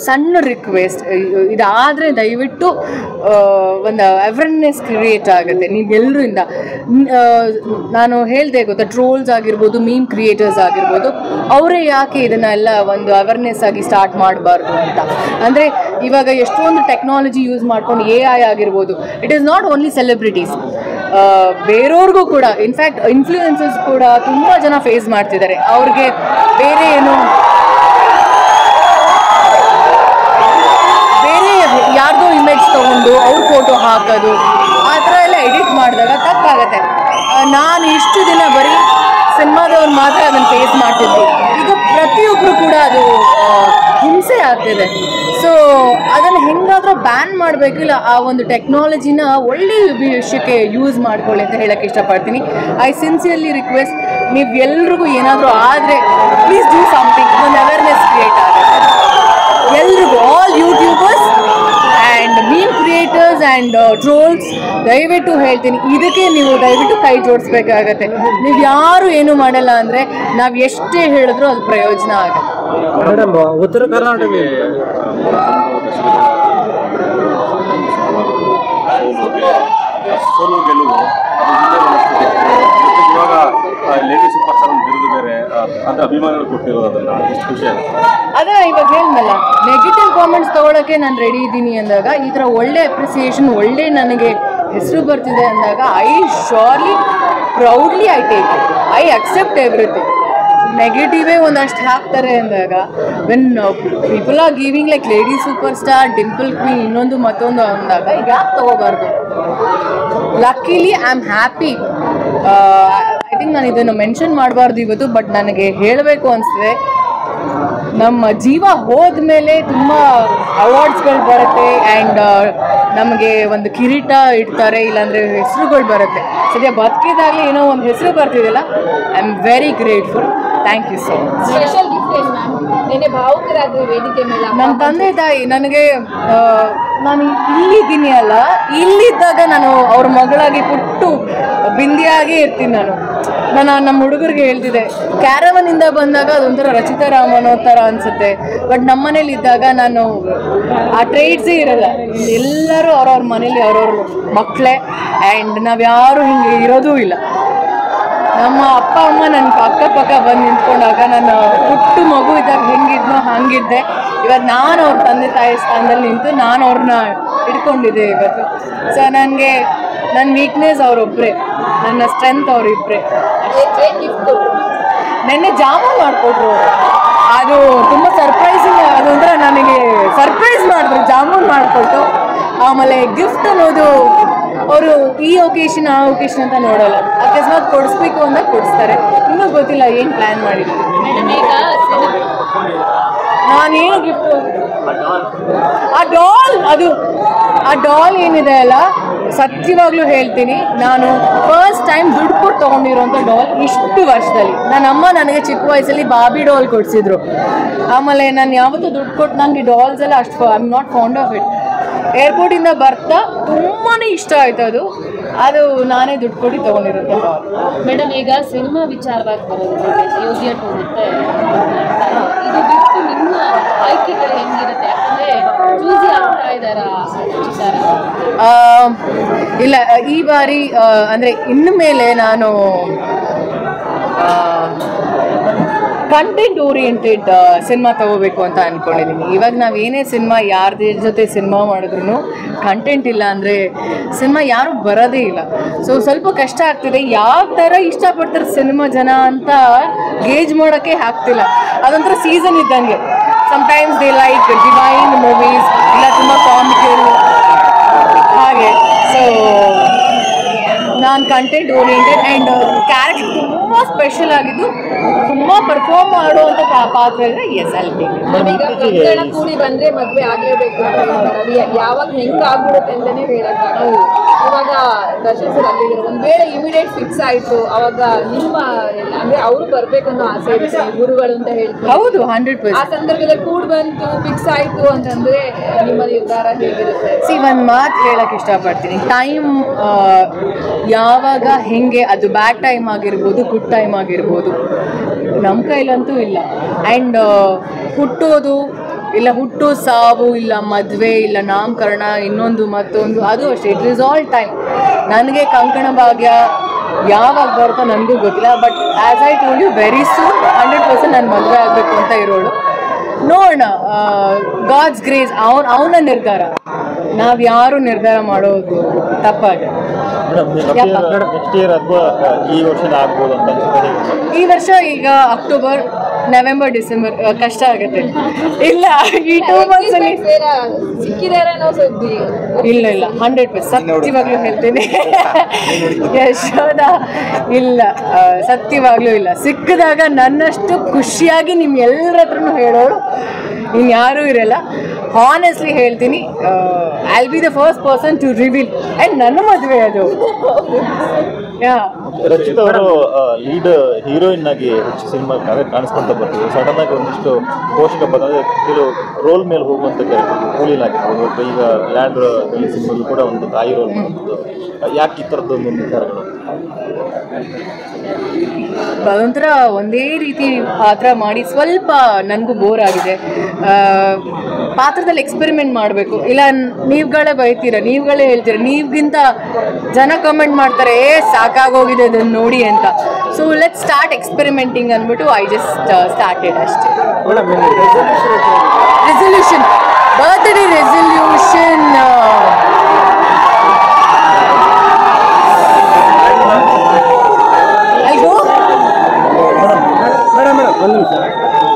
ಸಣ್ಣ ರಿಕ್ವೆಸ್ಟ್, ಇದಾದರೆ ದಯವಿಟ್ಟು ಒಂದು ಅವೇರ್ನೆಸ್ ಕ್ರಿಯೇಟ್ ಆಗುತ್ತೆ ನೀವೆಲ್ಲರೂ ಇಂದ. ನಾನು ಹೇಳಿದೆ ಗೊತ್ತಾ, ಟ್ರೋಲ್ಸ್ ಆಗಿರ್ಬೋದು, ಮೀಮ್ ಕ್ರಿಯೇಟರ್ಸ್ ಆಗಿರ್ಬೋದು, ಅವರೇ ಯಾಕೆ ಇದನ್ನೆಲ್ಲ ಒಂದು ಅವೇರ್ನೆಸ್ ಆಗಿ ಸ್ಟಾರ್ಟ್ ಮಾಡಬಾರ್ದು ಅಂತ. ಅಂದರೆ ಇವಾಗ ಎಷ್ಟೊಂದು ಟೆಕ್ನಾಲಜಿ ಯೂಸ್ ಮಾಡ್ಕೊಂಡು AI ಆಗಿರ್ಬೋದು, it is not only celebrities, ಬೇರೆಯವ್ರಿಗೂ ಕೂಡ, ಇನ್ಫ್ಯಾಕ್ಟ್ ಇನ್ಫ್ಲೂಯೆನ್ಸರ್ಸ್ ಕೂಡ ತುಂಬ ಜನ ಫೇಸ್ ಮಾಡ್ತಿದ್ದಾರೆ. ಅವ್ರಿಗೆ ಬೇರೆ ಯಾರ್ದೋ ಇಮೇಜ್ ತೊಗೊಂಡು ಅವ್ರ ಫೋಟೋ ಹಾಕೋದು, ಆ ಥರ ಎಲ್ಲ ಎಡಿಟ್ ಮಾಡಿದಾಗ ತಪ್ಪಾಗತ್ತೆ. ನಾನು ಇಷ್ಟು ದಿನ ಬರೀ ಸಿನಿಮಾದವ್ರು ಮಾತ್ರ ಅದನ್ನು ಫೇಸ್ ಮಾಡ್ತಿದ್ವಿ, ಈಗ ಪ್ರತಿಯೊಬ್ಬರು ಕೂಡ ಅದು ಹಿಂಸೆ ಆಗ್ತಿದೆ. ಸೊ ಅದನ್ನು ಹೆಂಗಾದರೂ ಬ್ಯಾನ್ ಮಾಡಬೇಕಿಲ್ಲ, ಆ ಒಂದು ಟೆಕ್ನಾಲಜಿನ ಒಳ್ಳೆಯ ವಿಷಯಕ್ಕೆ ಯೂಸ್ ಮಾಡ್ಕೊಳ್ಳಿ ಅಂತ ಹೇಳೋಕ್ಕೆ ಇಷ್ಟಪಡ್ತೀನಿ. ಐ ಸಿನ್ಸಿಯರ್ಲಿ ರಿಕ್ವೆಸ್ಟ್, ನೀವು ಎಲ್ರಿಗೂ ಏನಾದರೂ ಆದರೆ ಪ್ಲೀಸ್ ಡೂ ಸಮಥಿಂಗ್, ಒಂದು ಅವೇರ್ನೆಸ್ ಕ್ರಿಯೇಟ್ ಆಗುತ್ತೆ ಎಲ್ರಿಗೂ, all YouTubers and meme creators and trolls. ದಯವಿಟ್ಟು ಹೇಳ್ತೀನಿ, ಇದಕ್ಕೆ ನೀವು ದಯವಿಟ್ಟು ಕೈ ಜೋಡಿಸ್ಬೇಕಾಗತ್ತೆ. ನೀವು ಯಾರು ಏನು ಮಾಡಲ್ಲ ಅಂದರೆ ನಾವು ಎಷ್ಟೇ ಹೇಳಿದ್ರೂ ಅದು ಪ್ರಯೋಜನ ಆಗುತ್ತೆ. ಮೇಡಮ್, ಉತ್ತರ ಕರ್ನಾಟಕ ಇವಾಗ ಲೇಡಿ ಸೂಪರ್ ಸ್ಟಾರ್ ಬಿರುದು ಬೇರೆ ಅದು ಅಭಿಮಾನಿಗಳು ಕೊಟ್ಟಿರೋದನ್ನ ಎಷ್ಟು ಖುಷಿ ಆಗುತ್ತೆ. ಅದೇ ಇವಾಗ ಹೇಳಿದ್ನಲ್ಲ, ನೆಗೆಟಿವ್ ಕಾಮೆಂಟ್ಸ್ ತೊಗೊಳಕ್ಕೆ ನಾನು ರೆಡಿ ಇದ್ದೀನಿ ಅಂದಾಗ, ಈ ಥರ ಒಳ್ಳೆ ಅಪ್ರಿಸಿಯೇಷನ್, ಒಳ್ಳೆ ನನಗೆ ಹೆಸರು ಬರ್ತಿದೆ ಅಂದಾಗ, I surely proudly I take it, I accept everything. ನೆಗೆಟಿವೇ ಒಂದಷ್ಟು ಹಾಕ್ತಾರೆ ಅಂದಾಗ, when people are giving like lady superstar, dimple queen, ಇನ್ನೊಂದು ಮತ್ತೊಂದು ಅಂದಾಗ ಈಗ ಯಾಕೆ ತೊಗೋಬಾರ್ದು? Luckily I am happy. I think ನಾನು ಇದನ್ನು ಮೆನ್ಷನ್ ಮಾಡಬಾರ್ದು ಇವತ್ತು, ಬಟ್ ನನಗೆ ಹೇಳಬೇಕು ಅನಿಸ್ತದೆ. ನಮ್ಮ ಜೀವ ಹೋದ್ಮೇಲೆ ತುಂಬ ಅವಾರ್ಡ್ಸ್ಗಳು ಬರುತ್ತೆ ಆ್ಯಂಡ್ ನಮಗೆ ಒಂದು ಕಿರೀಟ ಇಡ್ತಾರೆ, ಇಲ್ಲಾಂದರೆ ಹೆಸರುಗಳು ಬರುತ್ತೆ. ಸದ್ಯ ಬದುಕಿದಾಗಲೇ ಏನೋ ಒಂದು ಹೆಸರು ಬರ್ತಿದೆಯಲ್ಲ, I am very grateful. Thank you so much. Special gift ಏನು ಮ್ಯಾಮ್? ನೆನ್ನೆ ಭಾವುಕರಾದ ವೇದಿಕೆ ಮೇಲೆ ನಮ್ಮ ತಂದೆ ತಾಯಿ ನನಗೆ, ನಾನು ಇಲ್ಲಿದ್ದೀನಿ ಅಲ್ಲ, ಇಲ್ಲಿದ್ದಾಗ ನಾನು ಅವ್ರ ಮಗಳಾಗಿ ಪುಟ್ಟು ಬಿಂದಿಯಾಗೇ ಇರ್ತೀನಿ. ನಾನು ನಮ್ಮ ಹುಡುಗರಿಗೆ ಹೇಳ್ತಿದ್ದೆ, ಕ್ಯಾರವನಿಂದ ಬಂದಾಗ ಅದೊಂಥರ ರಚಿತಾ ರಾಮನೋ ಥರ ಅನಿಸುತ್ತೆ, ಬಟ್ ನಮ್ಮ ಮನೇಲಿ ಇದ್ದಾಗ ನಾನು ಆ ಟ್ರೇಡ್ಸೇ ಇರಲ್ಲ. ಎಲ್ಲರೂ ಅವ್ರವ್ರ ಮನೇಲಿ ಅವ್ರವ್ರ ಮಕ್ಕಳೇ, ಆ್ಯಂಡ್ ನಾವ್ಯಾರೂ ಹಿಂಗೆ ಇರೋದೂ ಇಲ್ಲ. ನಮ್ಮ ಅಪ್ಪ ಅಮ್ಮ ನನ್ನ ಅಕ್ಕಪಕ್ಕ ಬಂದು ನಿಂತ್ಕೊಂಡಾಗ ನಾನು ಪುಟ್ಟು ಮಗು ಇದ್ದಾಗ ಹೆಂಗಿದ್ನೋ ಹಾಗಿದ್ದೆ. ಇವತ್ತು ನಾನು ಅವ್ರ ತಂದೆ ತಾಯಿ ಸ್ಥಾನದಲ್ಲಿ ನಿಂತು ನಾನು ಅವ್ರನ್ನ ಹಿಡ್ಕೊಂಡಿದ್ದೆ ಇವತ್ತು. ಸೊ ನನಗೆ ನನ್ನ ವೀಕ್ನೆಸ್ ಅವರೊಬ್ಬರೇ, ನನ್ನ ಸ್ಟ್ರೆಂತ್ ಅವರಿಬ್ಬರೇ. ನೆನ್ನೆ ಜಾಮೂನ್ ಮಾಡಿಕೊಟ್ರು, ಅದು ತುಂಬ ಸರ್ಪ್ರೈಸಿಂಗ್. ಅದೊಂಥರ ನನಗೆ ಸರ್ಪ್ರೈಸ್ ಮಾಡಿದ್ರು, ಜಾಮೂನ್ ಮಾಡಿಕೊಟ್ಟು. ಆಮೇಲೆ ಗಿಫ್ಟ್ ಅನ್ನೋದು ಅವರು ಈ ಒಕೇಶನ್ ಆ ಒಕೇಶನ್ ಅಂತ ನೋಡೋಲ್ಲ, ಅಕಸ್ಮಾತ್ ಕೊಡಿಸ್ಬೇಕು ಅಂದಾಗ ಕೊಡಿಸ್ತಾರೆ. ಇನ್ನೂ ಗೊತ್ತಿಲ್ಲ ಏನು ಪ್ಲ್ಯಾನ್ ಮಾಡಿದ್ರು. ನಾನೇನು ಗಿಫ್ಟು, ಆ ಡಾಲ್ ಏನಿದೆ ಅಲ್ಲ, ಸತ್ಯವಾಗ್ಲೂ ಹೇಳ್ತೀನಿ, ನಾನು ಫಸ್ಟ್ ಟೈಮ್ ದುಡ್ಡು ಕೊಟ್ಟು ತೊಗೊಂಡಿರೋಂಥ ಡಾಲ್ ಇಷ್ಟು ವರ್ಷದಲ್ಲಿ. ನನ್ನ ಅಮ್ಮ ನನಗೆ ಚಿಕ್ಕ ವಯಸ್ಸಲ್ಲಿ ಬಾಬಿ ಡಾಲ್ ಕೊಡಿಸಿದ್ರು. ಆಮೇಲೆ ನಾನು ಯಾವತ್ತೂ ದುಡ್ಡು ಕೊಟ್ಟು, ನನಗೆ ಡಾಲ್ಸ್ ಎಲ್ಲ ಅಷ್ಟು I am not fond of it. ಏರ್ಪೋರ್ಟಿಂದ ಬರ್ತಾ ತುಂಬಾ ಇಷ್ಟ ಆಯ್ತು ಅದು ನಾನೇ ದುಡ್ಡು ಕೊಟ್ಟು ತೊಗೊಂಡಿರುತ್ತೆ ಡಾಲ್. ಮೇಡಮ್, ಈಗ ಸಿನಿಮಾ ವಿಚಾರವಾಗಿ ಬರೋದು, ಯೋಗ್ಯ ಟು ಮತ್ತೆ ಇದು ಬಿಟ್ಟು ನಿಮ್ಮ ಆಯ್ಕೆಗಳು ಹೆಂಗಿರುತ್ತೆ? ಯಾಕಂದರೆ ಚೂಸಿ ಆಗ್ತಾ ಇದ್ದಾರಾ ವಿಚಾರ? ಇಲ್ಲ, ಈ ಬಾರಿ ಅಂದರೆ ಇನ್ನು ಮೇಲೆ ನಾನು ಕಂಟೆಂಟ್ ಓರಿಯೆಂಟೆಡ್ ಸಿನಿಮಾ ತೊಗೋಬೇಕು ಅಂತ ಅಂದ್ಕೊಂಡಿದ್ದೀನಿ. ಇವಾಗ ನಾವು ಏನೇ ಸಿನಿಮಾ ಯಾರ್ದೇ ಜೊತೆ ಸಿನಿಮಾ ಮಾಡಿದ್ರು ಕಂಟೆಂಟ್ ಇಲ್ಲ ಅಂದರೆ ಸಿನಿಮಾ ಯಾರೂ ಬರೋದೇ ಇಲ್ಲ. ಸೊ ಸ್ವಲ್ಪ ಕಷ್ಟ ಆಗ್ತಿದೆ. ಯಾವ ಥರ ಇಷ್ಟಪಡ್ತಾರೆ ಸಿನಿಮಾ ಜನ ಅಂತ ಗೇಜ್ ಮಾಡೋಕ್ಕೆ ಆಗ್ತಿಲ್ಲ. ಅದೊಂಥರ ಸೀಸನ್ ಇದ್ದಂಗೆ. Sometimes they like divine movies, ಇಲ್ಲ ತುಂಬ ಕಾಮಿಕಲ್ ಹಾಗೆ. ಸೊ ನಾನು ಕಂಟೆಂಟ್ ಓರಿಯೆಂಟೆಡ್ ಆ್ಯಂಡ್ ಕ್ಯಾರೆಕ್ಟರ್ ತುಂಬ ಸ್ಪೆಷಲ್ ಆಗಿದ್ದು, ತುಂಬ ಪರ್ಫಾರ್ಮ್ ಮಾಡುವಂಥ ಪಾತ್ರ ಇದ್ರೆ ಎಸ್ ಅಲ್ಲಿ. ಈಗ ಕೂಡಿ ಬಂದರೆ ಮದುವೆ ಆಗಲೇಬೇಕು ಅಂತ ಹೇಳ್ತಾರೆ. ಯಾವಾಗ ಹೆಂಗೆ ಆಗ್ಬಿಡುತ್ತೆ ಅಂತಲೇ ಹೇಳೋಕ್ಕಾಗಲ್ಲ. ಇವಾಗ ದರ್ಶನ್ ಸರ್ ಅಲ್ಲಿದ್ರು, ಒಂದು ವೇಳೆ ಇಮಿಡಿಯೇಟ್ ಫಿಕ್ಸ್ ಆಯಿತು, ಅವಾಗ ನಿಮ್ಮ ಅಂದರೆ ಅವರು ಬರಬೇಕನ್ನೋ ಆಸೆ ಇರುತ್ತೆ, ಗುರುಗಳು ಅಂತ ಹೇಳ್ತಾರೆ. ಹೌದು, 100%. ಆ ಸಂದರ್ಭದಲ್ಲಿ ಕೂಡಿ ಬಂತು, ಫಿಕ್ಸ್ ಆಯಿತು ಅಂತಂದರೆ ನಿಮ್ಮ ನಿರ್ಧಾರ ಹೇಗಿರುತ್ತೆ? ಒಂದು ಮಾತು ಹೇಳೋಕ್ಕೆ ಇಷ್ಟಪಡ್ತೀನಿ. ಟೈಮ್ ಯಾವಾಗ ಹೆಂಗೆ, ಅದು ಬ್ಯಾಡ್ ಟೈಮ್ ಆಗಿರ್ಬೋದು, ಗುಡ್ ಟೈಮ್ ಆಗಿರ್ಬೋದು, ನಮ್ಮ ಕೈಲಂತೂ ಇಲ್ಲ. ಆ್ಯಂಡ್ ಹುಟ್ಟೋದು, ಇಲ್ಲ ಹುಟ್ಟು ಸಾವು, ಇಲ್ಲ ಮದುವೆ, ಇಲ್ಲ ನಾಮಕರಣ, ಇನ್ನೊಂದು ಮತ್ತೊಂದು, ಅದು ಅಷ್ಟೇ. It is all time. ನನಗೆ ಕಂಕಣ ಭಾಗ್ಯ ಯಾವಾಗ ಬರುತ್ತೋ ನನಗೂ ಗೊತ್ತಿಲ್ಲ. But as I told you, very soon 100% ನಾನು ಮದುವೆ ಆಗಬೇಕು ಅಂತ ಇರೋಳು. ನೋಡೋಣ, ಗಾಡ್ಸ್ ಗ್ರೇಸ್, ಅವನ ನಿರ್ಧಾರ. ನಾವು ಯಾರು ನಿರ್ಧಾರ ಮಾಡೋದು ತಪ್ಪಾಗಿದೆ. ನೆಕ್ಸ್ಟ್ ಇಯರ್ ಅಥವಾ ಈ ವರ್ಷ ಆಗ್ಬೋದು ಅಂತ ಈ ವರ್ಷ ಈಗ ಅಕ್ಟೋಬರ್, ನವೆಂಬರ್, ಡಿಸೆಂಬರ್ ಕಷ್ಟ ಆಗುತ್ತೆ. ಇಲ್ಲ, ಈ 2 months ಅಲ್ಲಿ ಸಿಕ್ಕಿದ್ದಾರೆ ಅನ್ನೋ ಸುದ್ದಿ. ಇಲ್ಲ 100% ಸತ್ಯವಾಗ್ಲೂ ಹೇಳ್ತೀನಿ. ಯಶೋದ ಇಲ್ಲ, ಸತ್ಯವಾಗ್ಲೂ ಇಲ್ಲ. ಸಿಕ್ಕಿದಾಗ ನನ್ನಷ್ಟು ಖುಷಿಯಾಗಿ ನಿಮ್ ಎಲ್ಲರ ಹತ್ರನೂ ಹೇಳೋರು ಇನ್ಯಾರೂ ಇರಲ್ಲ. ಹಾನೆಸ್ಟ್ಲಿ ಹೇಳ್ತೀನಿ, I will be the first person to reveal. And ನನ್ನ ಮದುವೆ ಅದು. ರಚಿತಾ ಅವರು ಲೀಡ್ ಹೀರೋಯಿನ್ ಆಗಿ ಹೆಚ್ಚು ಸಿನಿಮಾ ಕಾಣಿಸ್ಕೊಂತ ಬರ್ತೀವಿ. ಸಡನ್ ಆಗಿ ಒಂದಿಷ್ಟು ಪೋಷಕ ಬಂದರೆ ಕೆಲವು ರೋಲ್ ಮೇಲೆ ಹೋಗುವಂತ ಕೂಲಿಲ್ ಆಗಿರ್ಬೋದು. ಈಗ ಲ್ಯಾಂಡ್ ಈ ಸಿನಿಮಾಗಳು ಕೂಡ ಒಂದು ತಾಯಿ ರೋಲ್ ಮಾಡ್ಬೋದು. ಯಾಕೆ ಈ ಥರದ್ದು ಒಂದು ನಿರ್ಧಾರಗಳು? ಒಂಥರ ಒಂದೇ ರೀತಿ ಪಾತ್ರ ಮಾಡಿ ಸ್ವಲ್ಪ ನನಗೂ ಬೋರ್ ಆಗಿದೆ. ಪಾತ್ರದಲ್ಲಿ ಎಕ್ಸ್ಪೆರಿಮೆಂಟ್ ಮಾಡಬೇಕು. ಇಲ್ಲ ನೀವುಗಳೇ ಬೈತೀರ, ನೀವುಗಳೇ ಹೇಳ್ತೀರ, ನೀವ್ಗಿಂತ ಜನ ಕಮೆಂಟ್ ಮಾಡ್ತಾರೆ ಸಾಕಾಗೋಗಿದೆ ಅದನ್ನು ನೋಡಿ ಅಂತ. ಸೊ ಲೆಟ್ ಸ್ಟಾರ್ಟ್ ಎಕ್ಸ್ಪೆರಿಮೆಂಟಿಂಗ್ ಅಂದ್ಬಿಟ್ಟು ಐ ಜಸ್ಟ್ ಸ್ಟಾರ್ಟೆಡ್ ಅಷ್ಟೇ. Resolution, birthday resolution.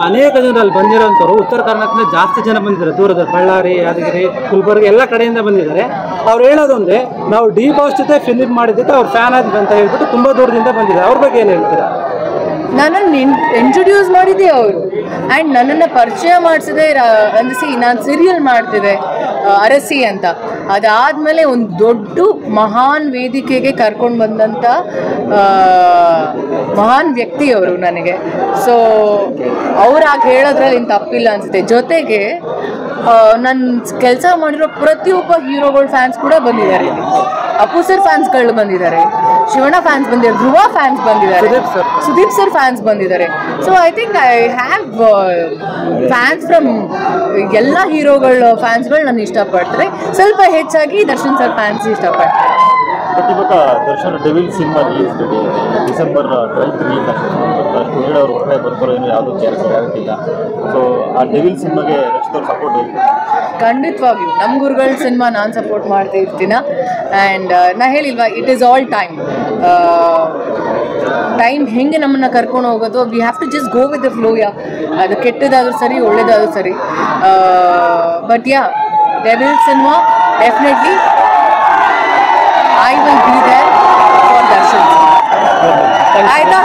ಅನೇಕ ಜನರಲ್ಲಿ ಬಂದಿರೋಂಥವ್ರು ಉತ್ತರ ಕರ್ನಾಟಕದಿಂದ ಜಾಸ್ತಿ ಜನ ಬಂದಿದ್ದಾರೆ. ದೂರದ ಬಳ್ಳಾರಿ, ಯಾದಗಿರಿ, ಗುಲ್ಬರ್ಗ ಎಲ್ಲ ಕಡೆಯಿಂದ ಬಂದಿದ್ದಾರೆ. ಅವ್ರು ಹೇಳೋದೊಂದೇ, ನಾವು ಡಿ ಬಾಸ್ ಜೊತೆ ಫಿಲ್ಮ್ ಮಾಡಿದ್ದಕ್ಕೆ ಅವ್ರು ಫ್ಯಾನ್ ಆದ್ವಿ ಅಂತ ಹೇಳ್ಬಿಟ್ಟು ತುಂಬ ದೂರದಿಂದ ಬಂದಿದ್ದಾರೆ. ಅವ್ರ ಬಗ್ಗೆ ಏನು ಹೇಳ್ತೀರಾ? ನನ್ನನ್ನು ಇಂಟ್ರೊಡ್ಯೂಸ್ ಮಾಡಿದ್ದೆ ಅವರು. ಆ್ಯಂಡ್ ನನ್ನನ್ನು ಪರಿಚಯ ಮಾಡಿಸಿದೆ ಅಂದಿಸಿ ನಾನು ಸೀರಿಯಲ್ ಮಾಡ್ತಿದ್ದೆ ಅರಸಿ ಅಂತ. ಅದಾದಮೇಲೆ ಒಂದು ದೊಡ್ಡ ಮಹಾನ್ ವೇದಿಕೆಗೆ ಕರ್ಕೊಂಡು ಬಂದಂಥ ಮಹಾನ್ ವ್ಯಕ್ತಿ ಅವರು ನನಗೆ. ಸೊ ಅವ್ರಾಗಿ ಹೇಳೋದ್ರಲ್ಲಿ ಇನ್ನು ತಪ್ಪಿಲ್ಲ ಅನಿಸುತ್ತೆ. ಜೊತೆಗೆ ನನ್ನ ಕೆಲಸ ಮಾಡಿರೋ ಪ್ರತಿಯೊಬ್ಬ ಹೀರೋಗಳ ಫ್ಯಾನ್ಸ್ ಕೂಡ ಬಂದಿದ್ದಾರೆ. ಅಪ್ಪು ಸರ್ ಫ್ಯಾನ್ಸ್ಗಳು ಬಂದಿದ್ದಾರೆ, ಶಿವಣ್ಣ ಫ್ಯಾನ್ಸ್ ಬಂದಿದ್ದಾರೆ, ಧ್ರುವ ಫ್ಯಾನ್ಸ್ ಬಂದಿದ್ದಾರೆ, ಸುದೀಪ್ ಸರ್ ಫ್ಯಾನ್ಸ್ ಬಂದಿದ್ದಾರೆ. So I think I have fans from ಎಲ್ಲ ಹೀರೋಗಳ ಫ್ಯಾನ್ಸ್ಗಳು ನಾನು ಇಷ್ಟಪಡ್ತಾರೆ. ಸ್ವಲ್ಪ ಹೆಚ್ಚಾಗಿ ದರ್ಶನ್ ಸರ್ ಫ್ಯಾನ್ಸ್ ಇಷ್ಟಪಡ್ತಾರೆ. ಬಟ್ ಇವಾಗ Darshan devil cinema release December 12 release ಆಗ್ತದೆ. ಅಷ್ಟು ಹೇಳೋರು ಹೊರಗಡೆ ಬರ್ತಾರೋ ಏನೋ ಯಾವುದೂ ಗ್ಯಾರಂಟಿ ಇಲ್ಲ. ಸೊ ಆ ಡೆವಿಲ್ ಸಿನಿಮಾಗೆ ರಚಿತವ್ರು ಸಪೋರ್ಟ್ ಇಲ್ಲ? ಖಂಡಿತವಾಗ್ಲೂ ನಮ್ಮ ಗುರುಗಳ ಸಿನಿಮಾ ನಾನು ಸಪೋರ್ಟ್ ಮಾಡ್ತಾ ಇರ್ತೀನ. ಆ್ಯಂಡ್ ನಾ ಹೇಳಿಲ್ವಾ, it is all time. Time ಹೆಂಗೆ ನಮ್ಮನ್ನು ಕರ್ಕೊಂಡು ಹೋಗೋದು, we have to just go with the flow. ಅದು ಕೆಟ್ಟದಾದ್ರೂ ಸರಿ, ಒಳ್ಳೇದಾದ್ರೂ ಸರಿ. But devil cinema definitely I will be there for Darshan. ಆಯ್ತಾ?